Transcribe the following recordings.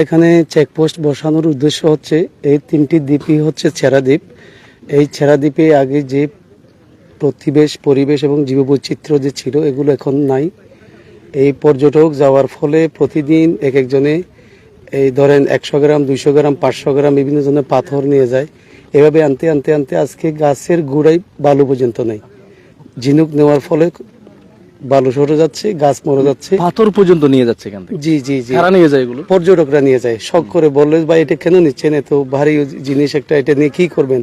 এখানে চেকপোস্ট বসানোর উদ্দেশ্য হচ্ছে এই তিনটি দ্বীপই হচ্ছে ছেড়া দ্বীপ। এই ছেড়া দ্বীপে আগে যে পরিবেশ এবং জীববৈচিত্র্য যে ছিল এগুলো এখন নাই। এই পর্যটক যাওয়ার ফলে প্রতিদিন এক একজনে এই ধরেন 100 গ্রাম 200 গ্রাম 500 গ্রাম বিভিন্ন ধরনের পাথর নিয়ে যায়। এভাবে আনতে আনতে আনতে আজকে গাছের গোড়ায় বালু পর্যন্ত নেই। ঝিনুক নেওয়ার ফলে বালু সরে যাচ্ছে, গাছ মরে যাচ্ছে, পাথর পর্যন্ত নিয়ে যাচ্ছে এখান থেকে। জি জি জি, কারা নিয়ে যায় এগুলো? পর্যটকরা নিয়ে যায়। শখ করে বললে ভাই এটা কেন নিচ্ছেন, এত ভারী জিনিস একটা, এটা নিয়ে কি করবেন?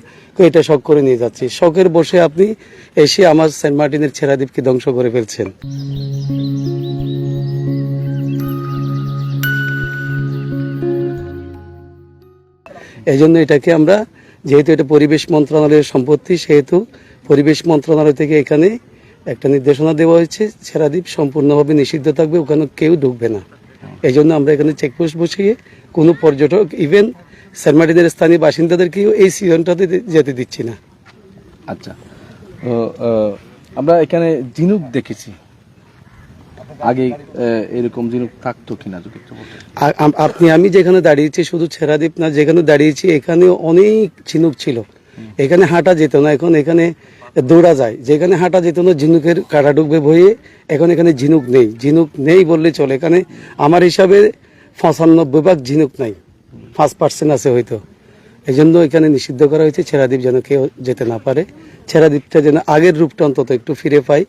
এটা শখ করে নিয়ে যাচ্ছি। শখের বসে আপনি এসে আমার সেন্ট মার্টিনের ছেড়া দ্বীপকে ধ্বংস করে ফেলছেন। এই জন্য এটাকে আমরা, যেহেতু এটা পরিবেশ মন্ত্রণালয়ের সম্পত্তি, সেহেতু পরিবেশ মন্ত্রণালয় থেকে এখানে একটা নির্দেশনা দেওয়া হয়েছে, ছেড়া দ্বীপ সম্পূর্ণভাবে নিষিদ্ধ থাকবে, ওখানে কেউ ঢুকবে না। এই জন্য আমরা এখানে চেকপোস্ট বসিয়ে কোনো পর্যটক, ইভেন সেন্ট মার্টিনের স্থানীয় বাসিন্দাদেরকেও এই সিজনটাতে যেতে দিচ্ছি না। আচ্ছা, তো আমরা এখানে ঝিনুক দেখেছি, আগে এরকম ঝিনুক থাকতো কিনা যদি একটু বলতেন। আমি যেখানে দাঁড়িয়েছি, শুধু ছেড়া দ্বীপ না, যেখানে দাঁড়িয়েছি এখানে অনেক ঝিনুক ছিল। এখানে হাঁটা যেত না, এখন এখানে দৌড়া যায়। যেখানে হাঁটা যেত না, ঝিনুকের কাটা ঢুকবে ভয়ে, এখন এখানে ঝিনুক নেই। ঝিনুক নেই বললে চলে। এখানে আমার হিসাবে 95% ঝিনুক নাই, 5% আছে হয়তো। এই জন্য এখানে নিষিদ্ধ করা হয়েছে, ছেড়া দ্বীপ যেন কেউ যেতে না পারে। ছেড়া দ্বীপটা যেন আগের রূপটা অন্তত একটু ফিরে পাই।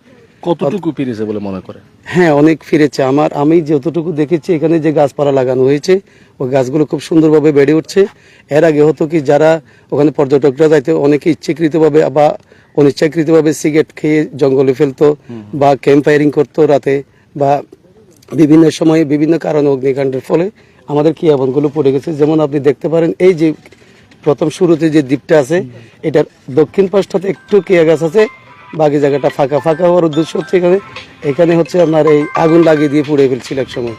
কতটুকু ফিরেছে বলে মনে করে? হ্যাঁ, অনেক ফিরেছে। আমি যতটুকু দেখেছি, এখানে যে গাছপালা লাগানো হয়েছে ওই গাছগুলো খুব সুন্দরভাবে বেড়ে উঠছে। এর আগে হতো কি, যারা ওখানে পর্যটকরা যাইতে অনেকে ইচ্ছাকৃতভাবে বা অনিচ্ছাকৃতভাবে সিগারেট খেয়ে জঙ্গলে ফেলতো বা ক্যাম্প ফায়ারিং করতো রাতে, বা বিভিন্ন সময়ে বিভিন্ন কারণে অগ্নিকাণ্ডের ফলে আমাদের কিয়াবনগুলো পড়ে গেছে। যেমন আপনি দেখতে পারেন, এই যে প্রথম শুরুতে যে দ্বীপটা আছে, এটার দক্ষিণ পাশটাতে একটু কেয়া গাছ আছে, বাকি জায়গাটা ফাঁকা। ফাঁকা হওয়ার উদ্দেশ্য হচ্ছে এখানে হচ্ছে আপনার এই আগুন লাগিয়ে দিয়ে পুড়ে ফেলছিল এক সময়।